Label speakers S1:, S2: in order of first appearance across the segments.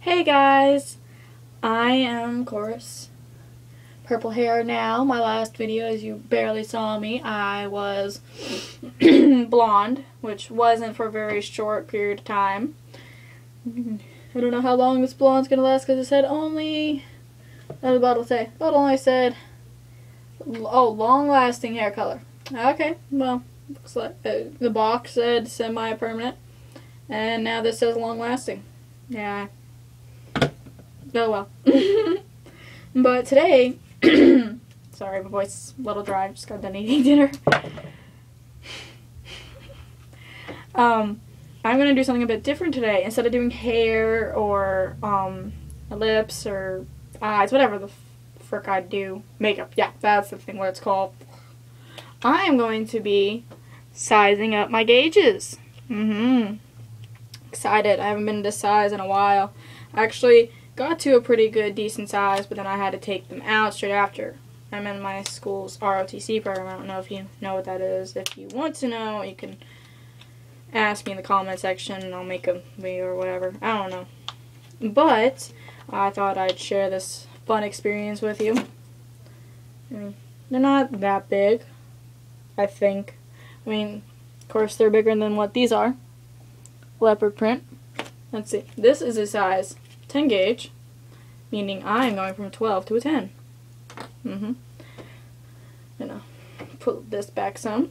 S1: Hey guys, I am, of course, purple hair now. My last video, as you barely saw me, I was blonde, which wasn't for a very short period of time. I don't know how long this blonde's gonna last because it said only, what did the bottle say? The bottle only said, oh, long-lasting hair color. Okay, well, looks like the box said semi-permanent, and now this says long-lasting. Yeah. Oh well. But today, sorry, my voice is a little dry. Just got done eating dinner. I'm gonna do something a bit different today. Instead of doing hair or lips or eyes, whatever the frick I do, makeup. Yeah, that's the thing. What it's called. I am going to be sizing up my gauges. Excited. I haven't been to size in a while. Actually, got to a pretty good, decent size, but then I had to take them out straight after. I'm in my school's ROTC program. I don't know if you know what that is. If you want to know, you can ask me in the comment section and I'll make a video or whatever. I don't know. But I thought I'd share this fun experience with you. I mean, they're not that big, I think. I mean, of course, they're bigger than what these are. Leopard print. Let's see. This is a size 10 gauge, meaning I'm going from a 12 to a 10. Gonna put this back some.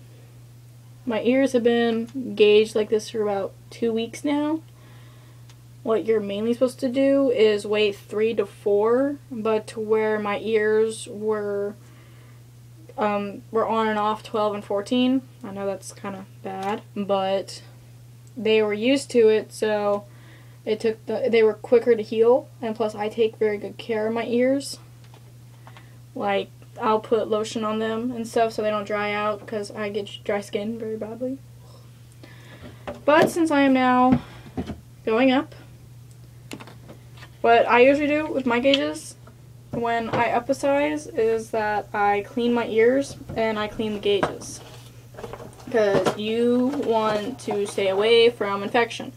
S1: My ears have been gauged like this for about 2 weeks now. What you're mainly supposed to do is wait 3 to 4, but to where my ears were on and off 12 and 14. I know that's kind of bad, but they were used to it, so they were quicker to heal, and plus I take very good care of my ears. Like, I'll put lotion on them and stuff so they don't dry out because I get dry skin very badly. But since I am now going up, what I usually do with my gauges when I up a size is that I clean my ears and I clean the gauges. Because you want to stay away from infection.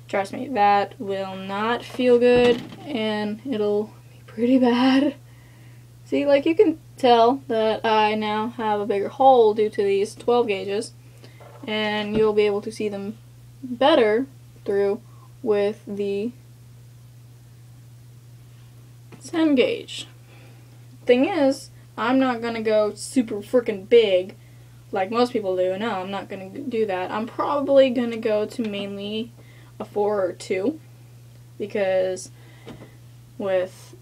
S1: Trust me, that will not feel good, and it'll be pretty bad. See, like, you can tell that I now have a bigger hole due to these 12 gauges, and you'll be able to see them better through with the 10 gauge. Thing is, I'm not going to go super freaking big like most people do. No, I'm not going to do that. I'm probably going to go to mainly a 4 or 2 because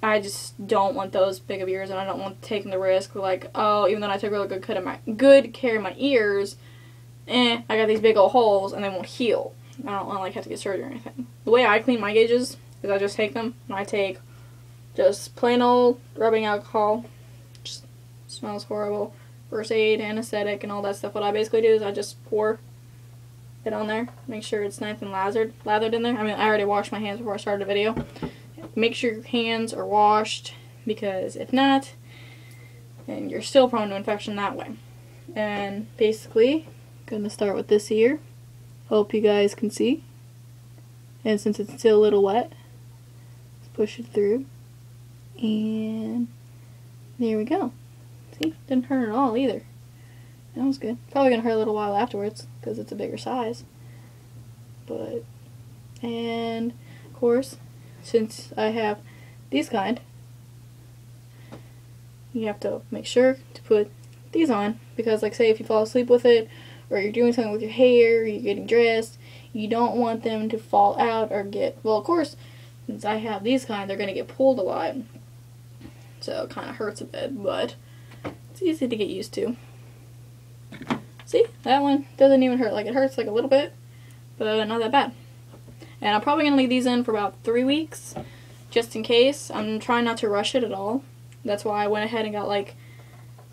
S1: I just don't want those big of ears, and I don't want taking the risk like, oh, even though I took really good care of my ears, I got these big old holes and they won't heal. I don't want to like have to get surgery or anything. The way I clean my gauges is I just take them and I take just plain old rubbing alcohol. Just smells horrible. First aid, anesthetic, and all that stuff. What I basically do is I just pour it on there. Make sure it's nice and lathered in there. I mean, I already washed my hands before I started the video. Make sure your hands are washed, because if not, then you're still prone to infection that way. And basically, I'm going to start with this here. Hope you guys can see. And since it's still a little wet, let's push it through. And there we go. See, didn't hurt at all either. That was good. Probably gonna hurt a little while afterwards because it's a bigger size. But, and of course, since I have these kind, you have to make sure to put these on, because like say if you fall asleep with it, or you're doing something with your hair, or you're getting dressed, you don't want them to fall out or get, well, of course, since I have these kind, they're gonna get pulled a lot. So it kind of hurts a bit, but it's easy to get used to. See, that one doesn't even hurt. Like, it hurts like a little bit, but not that bad. And I'm probably going to leave these in for about 3 weeks, just in case. I'm trying not to rush it at all. That's why I went ahead and got like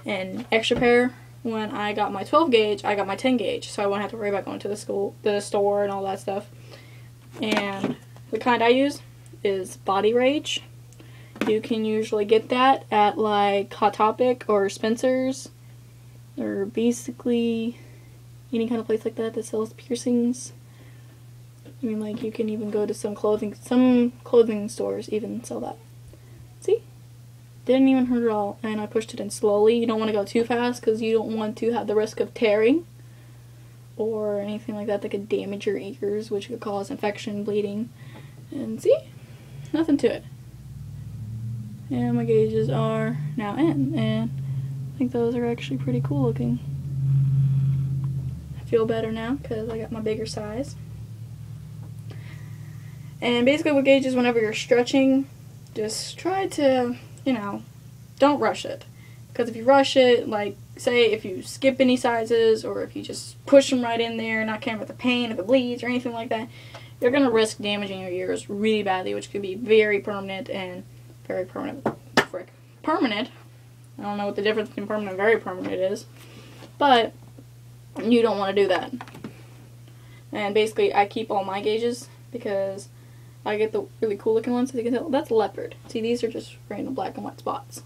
S1: an extra pair. When I got my 12 gauge, I got my 10 gauge, so I won't have to worry about going to the store and all that stuff. And the kind I use is Body Rage. You can usually get that at like Hot Topic or Spencer's, or basically any kind of place like that that sells piercings. I mean, like, you can even go to some clothing stores even sell that. See? Didn't even hurt at all, and I pushed it in slowly. You don't want to go too fast because you don't want to have the risk of tearing or anything like that could damage your ears, which could cause infection, bleeding. And see? Nothing to it. And my gauges are now in, and I think those are actually pretty cool looking. I feel better now because I got my bigger size. And basically with gauges, whenever you're stretching, just try to, you know, don't rush it. Because if you rush it, like, say if you skip any sizes or if you just push them right in there, not caring about the pain, if it bleeds or anything like that, you're going to risk damaging your ears really badly, which could be very permanent and very permanent. Permanent? I don't know what the difference between permanent and very permanent is. But you don't want to do that. And basically, I keep all my gauges because I get the really cool looking ones. So you can tell that's leopard. See, these are just random black and white spots.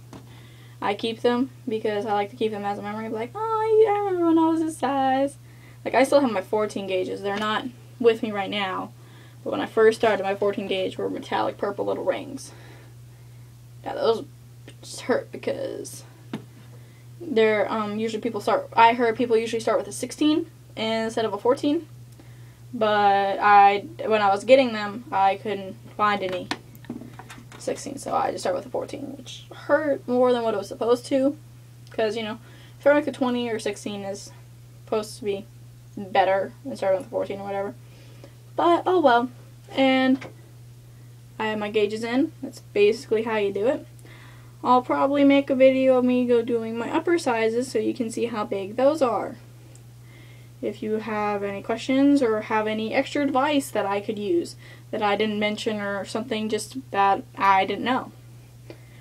S1: I keep them because I like to keep them as a memory. Like, oh, I remember when I was this size. Like, I still have my 14 gauges. They're not with me right now. But when I first started, my 14 gauge were metallic purple little rings. Yeah, those just hurt because they're usually I heard people usually start with a 16 instead of a 14. But when I was getting them, I couldn't find any 16, so I just started with a 14, which hurt more than what it was supposed to. Because, you know, starting with a 20 or 16 is supposed to be better than starting with a 14 or whatever. But, oh well. And I have my gauges in. That's basically how you do it. I'll probably make a video of me doing my upper sizes so you can see how big those are. If you have any questions or have any extra advice that I could use that I didn't mention or something just that I didn't know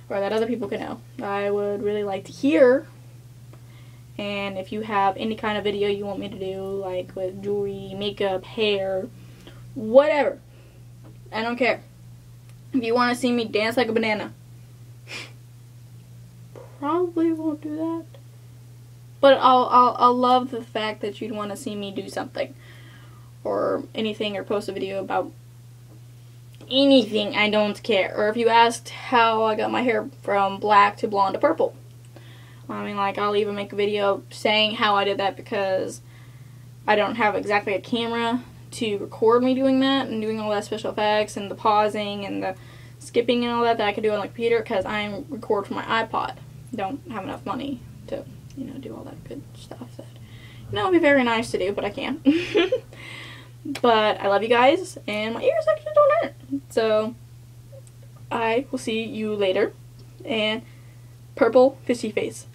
S1: or that other people could know, I would really like to hear. And if you have any kind of video you want me to do, like with jewelry, makeup, hair, whatever, I don't care. If you want to see me dance like a banana, probably won't do that. But I'll love the fact that you'd want to see me do something or anything or post a video about anything. I don't care. Or if you asked how I got my hair from black to blonde to purple. I mean, like, I'll even make a video saying how I did that because I don't have exactly a camera to record me doing that and doing all that special effects and the pausing and the skipping and all that I could do on the computer because I record from my iPod. Don't have enough money to, you know, do all that good stuff that, you know, would be very nice to do, but I can't. But I love you guys, and my ears actually don't hurt. So, I will see you later. And purple fishy face.